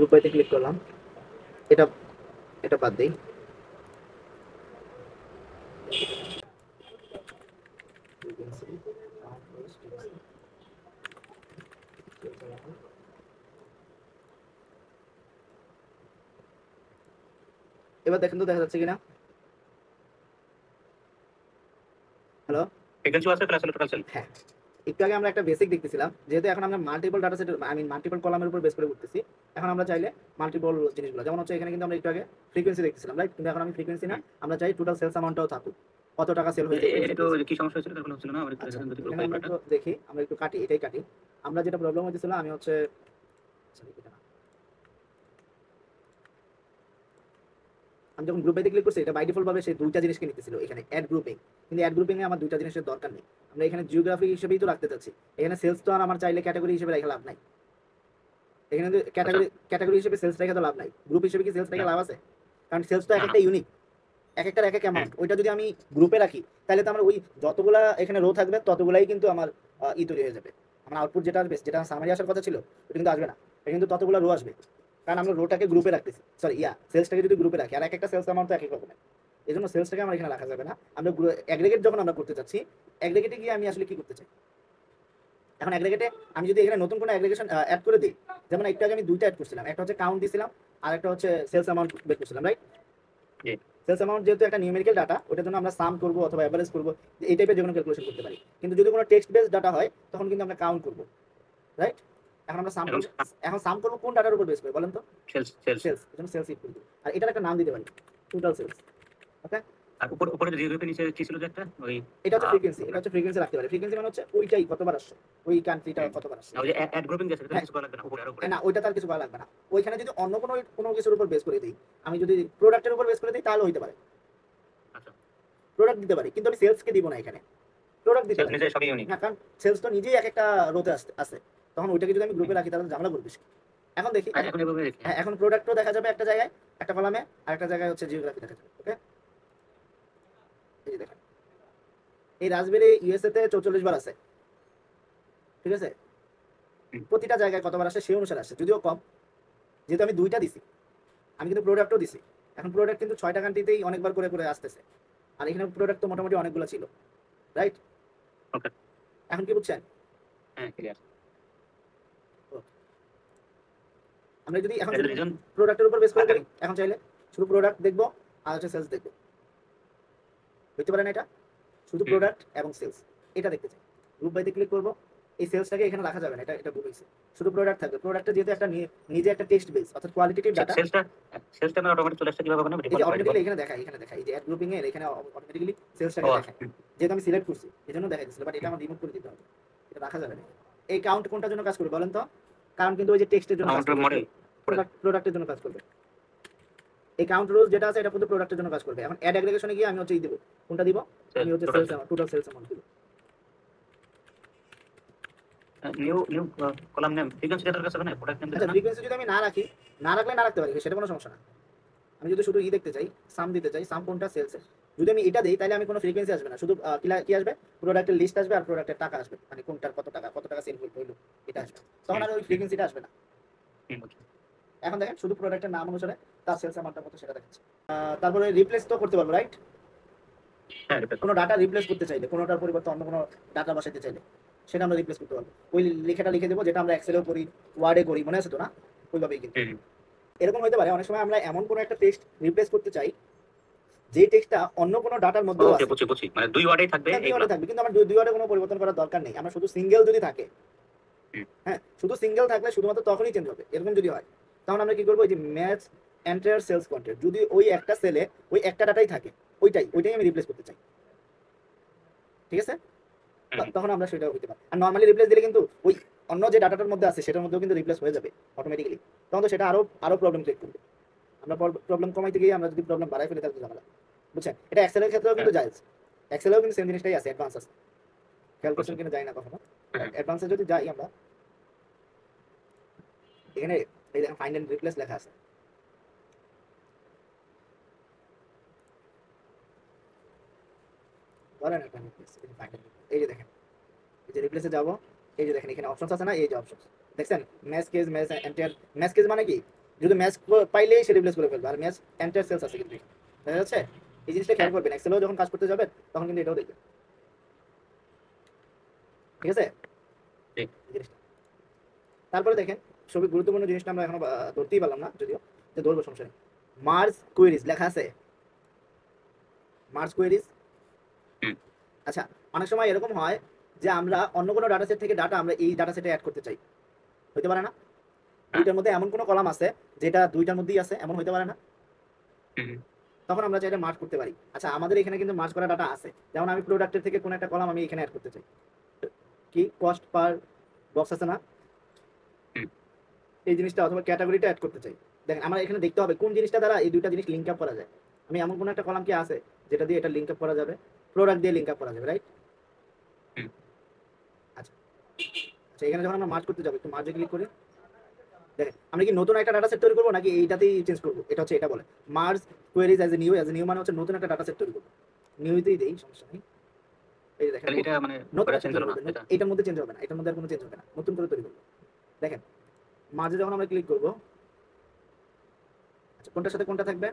Group বাইতে click করলাম, এটা এটা বাদ দেই। এবার দেখেন তো দেখা যাচ্ছে কিনা। হ্যালো, ফ্রিকোয়েন্সি আছে প্লাস হলো টোটাল সেল। হ্যাঁ, একটু আগে আমরা একটা বেসিক দেখতেছিলাম, যেহেতু এখন আমরা মাল্টিপল ডাটা সেট মাল্টিপল কলামের উপর বেস করে করতেছি। এখন আমরা চাইলে মাল্টিপল জিনিসগুলো, যেমন হচ্ছে এখানে কিন্তু আমরা একটু আগে ফ্রিকোয়েন্সি দেখতেছিলাম, রাইট? কিন্তু এখন আমি ফ্রিকোয়েন্সি না, আমরা চাই টোটাল সেলস অ্যামাউন্টটাও থাকুক, কত টাকা সেল হয়েছে। তো কি সমস্যা হয়েছিল তখন হচ্ছিল না আমার একটু আচ্ছা, দেখেন যদি গ্রুপ এখানে আমরা একটু দেখি, আমরা একটু কাটি, এটাই কাটি। আমরা যেটা প্রবলেম হয়েছিল, আমি হচ্ছে আমি যখন গ্রুপে ক্লিক করছি, এটা বাই ডিফল্ট ভাবে সেই দুইটা জিনিসকে নিতেছিল, এখানে অ্যাড গ্রুপিং। কিন্তু অ্যাড গ্রুপিং এ আমার দুইটা জিনিসের দরকার নেই, আমরা এখানে জিওগ্রাফি হিসেবেই তো রাখতে চাচ্ছি। এখানে সেলস তো আর আমার চাইলে ক্যাটাগরি হিসেবে রেখে লাভ নাই। এখানে ক্যাটাগরি হিসেবে সেলস রেখে তো লাভ নাই, গ্রুপ হিসেবে কি সেলস রেখে লাভ আছে? কারণ সেলস তো এক একটা ইউনিক, এক একটার এক এক অ্যামাউন্ট। ওইটা যদি আমি গ্রুপে রাখি, তাহলে তো আমার ওই যতগুলা এখানে রো থাকবে ততগুলাই কিন্তু আমার তৈরি হয়ে যাবে। আমার আউটপুট যেটা আসবে, যেটা সামারি আসার কথা ছিল, ওটা কিন্তু আসবে না। এটা কিন্তু ততগুলো রো আসবে, কারণ আমরা রোটাকে গ্রুপে রাখতেছি, সরি সেলসটাকে যদি গ্রুপে রাখি, আর এক একটা সেলস অ্যামাউন্ট তো এক এক রকমের। এই জন্য সেলসটাকে আমার এখানে রাখা যাবে না। আমরা অ্যাগ্রিগেট যখন আমরা করতে চাচ্ছি, অ্যাগ্রিগেটে গিয়ে আমি আসলে কি করতে চাই? এখন অ্যাগ্রিগেটে আমি যদি এখানে নতুন কোনো অ্যাগ্রিগেশন অ্যাড করে দিই, যেমন একটু আগে আমি দুইটা অ্যাড করছিলাম, একটা হচ্ছে কাউন্ট দিছিলাম, আর একটা হচ্ছে সেলস অ্যামাউন্ট বের করছিলাম, রাইট? সেলস অ্যামাউন্ট যেহেতু একটা নিউমেরিক্যাল ডাটা, ওটার জন্য আমরা সাম করব অথবা এভারেজ করব, এই টাইপের যে কোনো ক্যালকুলেশন করতে পারি। কিন্তু যদি কোনো টেক্সট বেসড ডাটা হয়, তখন কিন্তু আমরা কাউন্ট করব, রাইট? এখন আমরা সাম করব, এখন সাম করব কোন ডাটার উপর বেস করে বলেন তো? সেলস এজন্য সেলস ইকুয়াল টু, আর এটার একটা নাম দিতে পারি, টোটাল সেলস। ওকে, আর উপরে যে গ্রুপে নিচে কি ছিল যে একটা ওই এটা হচ্ছে ফ্রিকোয়েন্সি, এটা হচ্ছে ফ্রিকোয়েন্সি রাখতে পারি। ফ্রিকোয়েন্সি মানে হচ্ছে ওইটাই কতবার আসছে, ওই কান্ট্রিটা কতবার আসছে। ওই যে অ্যাড গ্রুপিং আছে সেটা কিছু করা লাগবে না উপরে আর উপরে না, ওইটা তার কিছু করা লাগবে না। ওইখানে যদি অন্য কোনো কোনো কিছুর উপর বেস করে দিই, আমি যদি প্রোডাক্টের উপর বেস করে দিই, তাহলে হইতে পারে। আচ্ছা, প্রোডাক্ট দিতে পারি, কিন্তু আমি সেলসকে দিব না এখানে, প্রোডাক্ট দিতে সেলস পারি। নিজে সবই ইউনিক। না, কারণ সেলস তো নিজেই এক একটা রোতে আসে, তখন ওইটাকে যদি আমি গ্রুপে রাখি, তাহলে ঝামেলা করবে। এখন দেখি, এখন এভাবে রেখে হ্যাঁ, এখন প্রোডাক্টও দেখা যাবে একটা জায়গায়, একটা কলামে, আর একটা জায়গায় হচ্ছে জিওগ্রাফি দেখা যাবে। ওকে, এই যে দেখেন, এই রাজবেরি ইউএসএ তে 44 বার আছে, ঠিক আছে? প্রতিটা জায়গায় কতবার আসে সেই অনুসারে আসে, যদিও কম, যেহেতু আমি দুইটা দিছি। আমি কিন্তু প্রোডাক্টও দিছি। এখন প্রোডাক্ট কিন্তু 6টা কান্ট্রিতেই অনেকবার করে করে আসতেছে, আর এখানে প্রোডাক্ট তো মোটামুটি অনেকগুলো ছিল, রাইট? ওকে, এখন কি বুঝছেন? হ্যাঁ ক্লিয়ার। আমরা যদি এখন রিজন প্রোডাক্টের উপর বেস করে করি, এখন চাইলে শুধু প্রোডাক্ট দেখবো আর হচ্ছে সেলস দেখবো, বুঝতে পারেন? এটা শুধু প্রোডাক্ট এবং সেলস, এটা দেখতে চাই। গ্রুপ বাইতে ক্লিক করবো, এই সেলসটাকে এখানে রাখা যাবে না, এটা এটা বলেছে, শুধু প্রোডাক্ট থাকবে। প্রোডাক্টটা যেহেতু একটা নিজে একটা টেক্সট বেস, অর্থাৎ কোয়ালিটেটিভ ডাটা। সেলসটা না অটোমেটিক চলে আসছে কিভাবে বানাবো এই যে ডিফল্ট অটোমেটিক্যালি এখানে দেখায়, এই যে অ্যাড গ্রুপিং এর এখানে অটোমেটিক্যালি সেলসটাকে দেখায়, যেহেতু আমি সিলেক্ট করছি এজন্য দেখা যাচ্ছে। বাট এটা আমার রিমুভ করে দিতে হবে, এটা রাখা যাবে না। এই কাউন্ট কোনটার জন্য কাজ করবে বলেন তো? কারণ কিন্তু ওই যে টেক্সটের জন্য কাজ করবে, প্রোডাক্টের জন্য কাজ করবে। এই কাউন্ট রোজ যেটা আছে, এটা কিন্তু প্রোডাক্টের জন্য কাজ করবে। এখন অ্যাড অ্যাগ্রিগেশনে গিয়ে আমি হচ্ছে দেব, কোনটা দিব? আমি হচ্ছে sales amount, total sales amount দিব। নিউ কলাম নেম ফ্রিকোয়েন্সি ডাটার কাছে না প্রোডাক্ট নেম আচ্ছা, দিতে না। ফ্রিকোয়েন্সি যদি আমি না রাখি, না রাখলে না রাখতে পারি, সেটা কোনো সমস্যা না। আমি যদি শুধু দেখতে চাই, সাম দিতে চাই, সাম কোনটা সেলসের, যদি আমি এটা দেই, তাহলে আমি কোনো ফ্রিকোয়েন্সি আসবে না, শুধু কি আসবে? প্রোডাক্টের লিস্ট আসবে আর প্রোডাক্টের টাকা আসবে, মানে কোনটার কত টাকা সেল হইলো এটা আসবে, তখন আর ওই ফ্রিকোয়েন্সিটা আসবে না। এখন দেখেন, শুধু প্রোডাক্টের নাম অনুসারে তার সেলস অ্যামাউন্টটা কত সেটা দেখাচ্ছে। তারপরে রিপ্লেস তো করতে পারবো, রাইট? কোনো ডাটা রিপ্লেস করতে চাইলে, কোনোটার পরিবর্তে অন্য কোনো ডাটা বসাইতে চাইলে, সেটা আমরা রিপ্লেস করতে পারবো। ওই লেখাটা লিখে দেবো, যেটা আমরা এক্সেলেও করি, ওয়ার্ডে করি, মনে আছে তো না? ওইভাবেই কিন্তু এরকম হতে পারে। অনেক সময় আমরা এমন কোনো একটা টেক্সট রিপ্লেস করতে চাই, যে টেক্সটটা অন্য কোনো ডাটার মধ্যে আছে, বুঝছি মানে দুই ওয়ার্ডেই থাকবে, দুই ওয়ার্ডে থাকবে, কিন্তু আমার দুই ওয়ার্ডে কোনো পরিবর্তন করার দরকার নেই। আমরা শুধু সিঙ্গেল যদি থাকে, হ্যাঁ, শুধু সিঙ্গেল থাকলে শুধুমাত্র তখনই চেঞ্জ হবে। এরকম যদি হয়, তখন আমরা কি করবো? ওই যে ম্যাচ এন্টায়ার সেলস কন্টেন্ট, যদি ওই একটা সেলে ওই একটা ডাটাই থাকে, ওইটাই আমি রিপ্লেস করতে চাই, ঠিক আছে? তখন আমরা সেটা হইতে পারি। আর নর্মালি রিপ্লেস দিলে কিন্তু ওই অন্য যে ডাটাটার মধ্যে আছে সেটার মধ্যেও কিন্তু রিপ্লেস হয়ে যাবে অটোমেটিক্যালি, তখন তো সেটা আরো প্রবলেম ক্রিয়েট করবে। আমরা প্রবলেম কমাইতে গিয়ে আমরা যদি প্রবলেম বাড়াই ফেলি, তাহলে ঝামেলা, বুঝছেন? এটা এক্সেলের ক্ষেত্রেও কিন্তু জায়েজ, এক্সেলেও কিন্তু সেম জিনিসটাই আছে, অ্যাডভান্স আছে, ক্যালকুলেশন কিন্তু যাই না কখনো। অ্যাডভান্সে যদি যাই আমরা, এখানে এই দেখেন ফাইন্ড এন্ড রিপ্লেস লেখা আছে, ধরেন একটা রিপ্লেস, এই যে দেখেন, এই যে রিপ্লেসে যাবো, এই যে দেখেন এখানে অপশনস আছে না, এই যে অপশনস দেখছেন, match case, match entire. Match case মানে কি? যদি ম্যাচ পাইলেই সে রিপ্লেস করে ফেলবে, আর ম্যাচ এন্টার সেলস আছে কিন্তু দেখা যাচ্ছে। এই জিনিসটা খেয়াল করবেন, এক্সেলও যখন কাজ করতে যাবেন তখন কিন্তু এটাও দেখবেন, ঠিক আছে। ঠিক। এই জিনিসটা। তারপরে দেখেন সবই গুরুত্বপূর্ণ জিনিসটা আমরা এখনো ধরতেই পারলাম না, যদিও যে ধরবো সমস্যা নেই। মার্জ কোয়েরিজ লেখা আছে, মার্জ কোয়েরিজ। হুম। আচ্ছা, অনেক সময় এরকম হয় যে আমরা অন্য কোনো ডাটা সেট থেকে ডাটা আমরা এই ডাটা সেটে অ্যাড করতে চাই, হইতে পারে না? দুইটার মধ্যে এমন কোনো কলাম আছে যেটা দুইটার মধ্যেই আছে, এমন হইতে পারে না? হুম। তখন আমরা চাইলে মার্জ করতে পারি। আচ্ছা, আমাদের এখানে কিন্তু মার্জ করা ডাটা আছে, যেমন আমি প্রোডাক্টের থেকে কোন একটা কলাম আমি এখানে অ্যাড করতে চাই, কি কস্ট পার বক্স আছে না, হুম। এই জিনিসটা অথবা ক্যাটাগরিটা অ্যাড করতে চাই। দেখেন আমার এখানে দেখতে হবে কোন জিনিসটা দ্বারা এই দুইটা জিনিস লিঙ্ক আপ করা যায়। আমি এমন কোন একটা কলাম কি আছে যেটা দিয়ে এটা লিঙ্ক আপ করা যাবে, প্রোডাক্ট দিয়ে লিঙ্ক আপ করা যাবে, রাইট? হুম। আচ্ছা আচ্ছা, এখানে যখন আমরা মার্জ করতে যাবো একটু মার্জে ক্লিক করি। দেখেন আমরা কি নতুন একটা ডাটা সেট তৈরি করবো নাকি এইটাতেই চেঞ্জ করবো, এটা হচ্ছে এটা বলে merge queries as a new মানে হচ্ছে নতুন একটা ডাটা সেট তৈরি করবো। নিউতেই দেই, সমস্যা নেই। এই যে দেখেন তাহলে এটা মানে নতুন করে একটা চেঞ্জ তৈরি হলো না করবো, এটা। এটার মধ্যে চেঞ্জ হবে না, এটার মধ্যে আর কোনো চেঞ্জ হবে না, নতুন করে তৈরি করবো। দেখেন মার্জে যখন আমরা ক্লিক করবো, আচ্ছা কোনটার সাথে কোনটা থাকবে,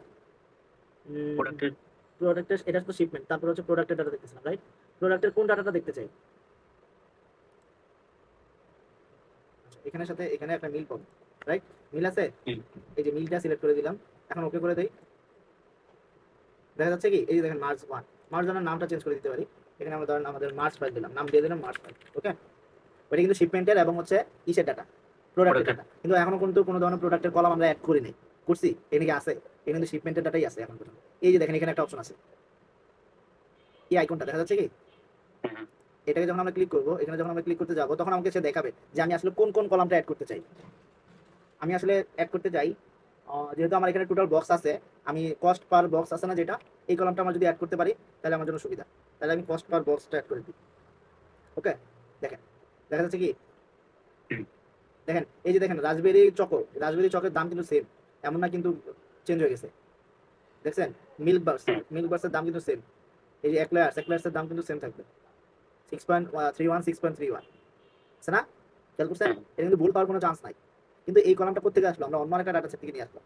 প্রোডাক্টের প্রোডাক্টের, এটা তো শিপমেন্ট, তারপর হচ্ছে প্রোডাক্টের ডাটা দেখতেছিলাম, রাইট? প্রোডাক্টের কোন ডাটাটা দেখতে চাই, আচ্ছা এখানের সাথে এখানে একটা মিল পাবো, রাইট? মিল আছে, হুম। এই যে মিলটা সিলেক্ট করে দিলাম, এখন ওকে করে দেই। দেখা যাচ্ছে কি এই যে দেখেন মার্জ ওয়ান, মার্জ ওয়ানের নামটা চেঞ্জ করে দিতে পারি। এখানে আমরা ধরেন আমাদের মার্জ ফাইল দিলাম, নাম দিয়ে দিলাম মার্জ ফাইল, ওকে। ওইটা কিন্তু শিপমেন্টের এবং হচ্ছে ইসের ডাটা, প্রোডাক্টের Product-এর। ডাটা, কিন্তু এখনো কিন্তু কোনো ধরনের প্রোডাক্টের কলাম আমরা অ্যাড করি নাই। করছি? এখানে কি আছে? এখানে কিন্তু শিপমেন্টের ডাটাই আছে এখন পর্যন্ত। এই যে দেখেন এখানে একটা অপশন আছে, এই আইকনটা দেখা যাচ্ছে কি, হ্যাঁ, হ্যাঁ। এটাকে যখন আমরা ক্লিক করবো, এখানে যখন আমরা ক্লিক করতে যাবো তখন আমাকে সে দেখাবে যে আমি আসলে কোন কোন কলামটা অ্যাড করতে চাই। আমি আসলে অ্যাড করতে চাই, যেহেতু আমার এখানে টোটাল বক্স আছে, আমি কস্ট পার বক্স আছে না যেটা, এই কলামটা আমরা যদি অ্যাড করতে পারি তাহলে আমার জন্য সুবিধা। তাহলে আমি কস্ট পার বক্সটা অ্যাড করে দিই, ওকে। দেখেন দেখা যাচ্ছে কি, হুম। দেখেন এই যে দেখেন রাজবেরি চকের দাম কিন্তু সেম, এমন না কিন্তু চেঞ্জ হয়ে গেছে, দেখছেন? হ্যাঁ। মিল্ক বার্সের দাম কিন্তু সেম। এই যে একলার্সের দাম কিন্তু সেম থাকবে, 6.31 6.31 আছে না? খেয়াল করছেন? হ্যাঁ। এটা কিন্তু ভুল পাওয়ার কোনো চান্স নাই। কিন্তু এই কলামটা কোথেকে আসলো, আমরা অন্য একটা ডাটা সেট থেকে নিয়ে আসলাম।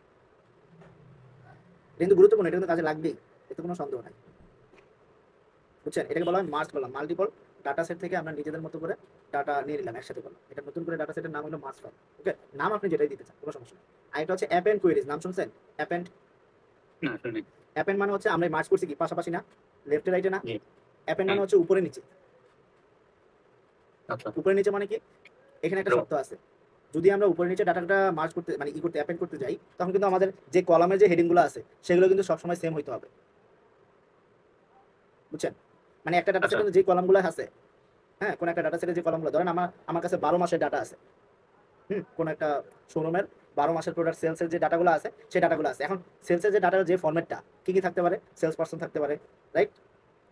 এটা কিন্তু গুরুত্বপূর্ণ, এটা কিন্তু কাজে লাগবেই, এতে কোনো সন্দেহ নাই, বুঝছেন? এটাকে বলা হয় মার্জ করলাম, মাল্টিপল ডাটা সেট থেকে আমরা নিজেদের মতো করে ডাটা নিয়ে নিলাম, একসাথে করলাম। এটা নতুন করে ডাটা সেটের নাম হলো মার্জ ফাইল, ওকে। নাম আপনি যেটাই দিতে চান, কোনো সমস্যা নেই। আর এটা হচ্ছে অ্যাপেন্ড কোয়েরিজ, নাম শুনছেন? অ্যাপেন্ড, না শুনি। অ্যাপেন্ড মানে হচ্ছে আমরা মার্জ করছি কি পাশাপাশি না, লেফটে রাইটে না? জি। অ্যাপেন্ড মানে হুম। হচ্ছে উপরে নিচে। আচ্ছা। উপরে নিচে মানে কি, এখানে একটা Row। শর্ত আছে, যদি আমরা উপরে নিচে ডাটাটা মার্জ করতে মানে ই করতে অ্যাপেন্ড করতে যাই, তখন কিন্তু আমাদের যে কলামের যে হেডিং গুলো আছে সেগুলো কিন্তু সবসময় সেম হইতে হবে, বুঝছেন? মানে একটা ডাটা আচ্ছা। সেটের যে কলামগুলো আছে, হ্যাঁ কোন একটা ডাটা সেটের যে কলামগুলো, ধরেন আমার কাছে 12 মাসের ডাটা আছে, কোন একটা শোরুমের 12 মাসের প্রোডাক্ট সেলসের যে ডাটাগুলো আছে সেই ডাটাগুলো আছে। এখন সেলসের যে ডাটার যে ফরম্যাটটা কি কি থাকতে পারে, সেলস পারসন থাকতে পারে, রাইট?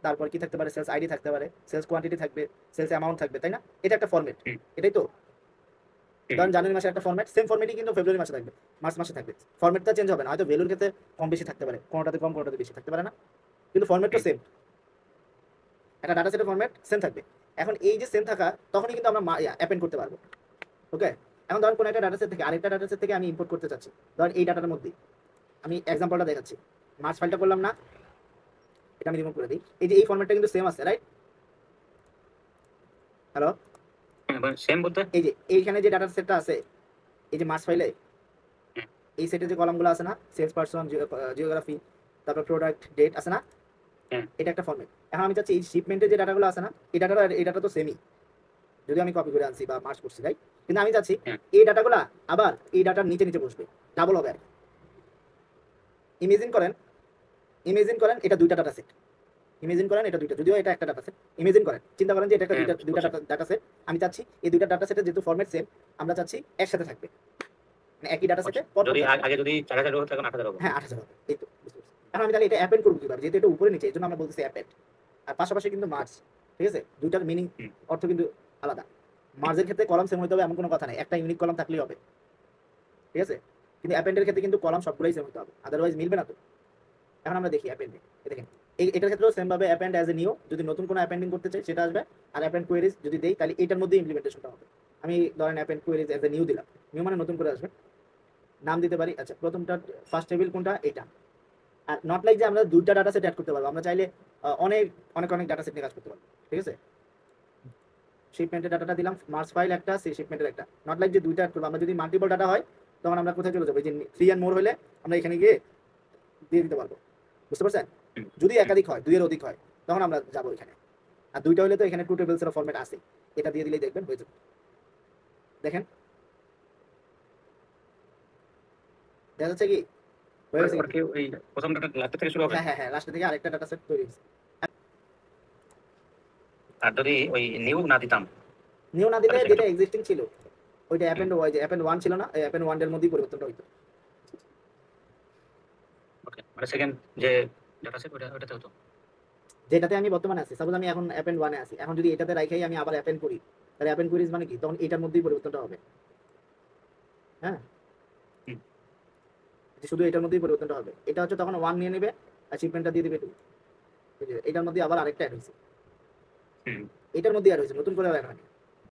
তারপর কি থাকতে পারে, সেলস আইডি থাকতে পারে, সেলস কোয়ান্টিটি থাকবে, সেলস অ্যামাউন্ট থাকবে, তাই না? এটা একটা ফরম্যাট, হুম। এটাই তো। হুম। ধরেন জানুয়ারি মাসে একটা ফরম্যাট, সেম ফরম্যাটই কিন্তু ফেব্রুয়ারি মাসে থাকবে, মার্চ মাসে থাকবে, ফরম্যাটটা চেঞ্জ হবে না, হয়তো ভ্যালুর ক্ষেত্রে কম বেশি থাকতে পারে, কোনোটাতে কম কোনোটাতে বেশি থাকতে পারে না, কিন্তু ফরম্যাটটা হুম। সেম, একটা ডাটা সেটের ফরম্যাট সেম থাকবে। এখন এই যে সেম থাকা, তখনই কিন্তু আমরা অ্যাপেন্ড করতে পারবো, ওকে। এখন ধরেন কোন একটা ডাটা সেট থেকে আরেকটা ডাটা সেট থেকে আমি ইম্পোর্ট করতে চাচ্ছি, ধরেন এই ডাটার মধ্যে আমি এক্সাম্পলটা দেখাচ্ছি, মার্চ ফাইলটা করলাম না, এটা আমি রিমুভ করে দিই। এই যে এই ফরম্যাটটা কিন্তু সেম আছে, রাইট? হ্যালো, সেম বলতে? এই যে এইখানে যে ডাটা সেটটা আছে, এই যে মার্চ ফাইলে হুম। এই সেটে যে কলামগুলো আছে না, সেলস পারসন, জিওগ্রাফি, তারপর প্রোডাক্ট ডেট আছে না, হ্যাঁ। এটা একটা ফরম্যাট। এখন আমি চাচ্ছি এই শিপমেন্টের যে ডাটাগুলো আছে না, এই ডাটা তো সেমই, যদি আমি কপি করে আনছি বা মার্চ করছি, রাইট? কিন্তু আমি চাচ্ছি হ্যাঁ। এই ডাটাগুলো আবার এই ডাটার নিচে নিচে বসবে, ডাবল হবে আর কি। ইমেজিন করেন এটা দুইটা ডাটা সেট, ইমেজিন করেন এটা দুইটা, যদিও এটা একটা ডাটা সেট, ইমেজিন করেন, চিন্তা করেন যে এটা একটা হ্যাঁ, দুইটা ডাটা সেট। আমি চাচ্ছি এই দুইটা ডাটা সেটের যেহেতু ফরম্যাট সেম, আমরা চাচ্ছি একসাথে থাকবে, মানে একই ডাটা সেটে যদি আগে যদি 4000 হতো এখন 8000 হবে। হ্যাঁ 8000 হবে, এই তো বুঝতে পারছি। এখন আমি তাহলে এটা অ্যাপেন্ড করবো কিভাবে, যেহেতু এটা উপরে নিচে, এই জন্য আমরা বলতেছি অ্যাপেন্ড, আর পাশাপাশি কিন্তু মার্জ, ঠিক আছে? দুইটার মিনিং হুম। অর্থ কিন্তু আলাদা। মার্জের ক্ষেত্রে কলাম সেম হইতে হবে এমন কোনো কথা নাই, একটা ইউনিক কলাম থাকলেই হবে, ঠিক আছে? কিন্তু অ্যাপেন্ডের ক্ষেত্রে কিন্তু কলাম সবগুলোই সেম হতে হবে, আদারওয়াইজ মিলবে না তো। এখন আমরা দেখি অ্যাপেন্ডে, দেখেন এটার ক্ষেত্রেও সেম ভাবে অ্যাপেন্ড অ্যাজ এ নিউ, যদি নতুন কোনো অ্যাপেন্ডিং করতে চাই সেটা আসবে, আর অ্যাপেন্ড কোয়েরিজ যদি দেই তাহলে এটার মধ্যে ইমপ্লিমেন্টেশনটা হবে। আমি ধরেন append queries as a new দিলাম, নিউ মানে নতুন করে আসবে, নাম দিতে পারি। আচ্ছা, প্রথমটা ফার্স্ট টেবিল কোনটা? এটা। আর নট লাইক যে আমরা দুইটা ডাটা সেট অ্যাড করতে পারবো, আমরা চাইলে অনেক অনেক অনেক ডাটা সেট নিয়ে কাজ করতে পারবো, ঠিক আছে? শিপমেন্টের ডাটাটা দিলাম, মার্স ফাইল একটা, সেই শিপমেন্টের একটা। নট লাইক যে দুইটা অ্যাড করবো, আমরা যদি মাল্টিপল ডাটা হয় তখন আমরা কোথায় চলে যাবো? এই যে 3 and more হলে আমরা এখানে গিয়ে দিয়ে দিতে পারবো, বুঝতে পারছেন? যদি একাধিক হয়, 2 এর অধিক হয়, তখন আমরা যাবো এখানে। আর দুইটা হলে তো এখানে টু টেবিলস এর ফরম্যাট আছে, এটা দিয়ে দিলেই দেখবেন হয়ে যাবে। দেখেন দেখা যাচ্ছে কি হয়ে গেছে? ওর কি ওই প্রথম ডাটা লাস্ট থেকে শুরু হবে? হ্যাঁ হ্যাঁ হ্যাঁ, লাস্ট থেকে আরেকটা ডাটা সেট তৈরি হয়েছে। আর যদি ওই নিউ না দিতাম নিউ না দিলে তাহলে যেটা এক্সিস্টিং ছিল ওইটা অ্যাপেন্ড ওয়াই, যে অ্যাপেন্ড 1 ছিল না, এই অ্যাপেন্ড 1 এর মধ্যেই পরিবর্তনটা হইতো। ওকে, মানে সেকেন্ড যে ডাটা সেট ওটাতে হতো। যেটাতে আমি বর্তমানে আছি, সাপোজ আমি এখন অ্যাপেন্ড 1 এ আছি, এখন যদি এটাতে রাখাই আমি আবার অ্যাপেন্ড করি, তাহলে অ্যাপেন্ড কুইরিজ মানে কি? তখন এটার মধ্যেই পরিবর্তনটা হবে। হ্যাঁ, হুম। যে শুধু এটার মধ্যেই পরিবর্তনটা হবে। এটা হচ্ছে তখন 1 নিয়ে নেবে, অ্যাচিভমেন্টটা দিয়ে দিবে 2। এই যে এটার মধ্যে আবার আরেকটা অ্যাড হয়েছে, হুম। এটার মধ্যে অ্যাড হয়েছে, নতুন করে অ্যাড হয়নি।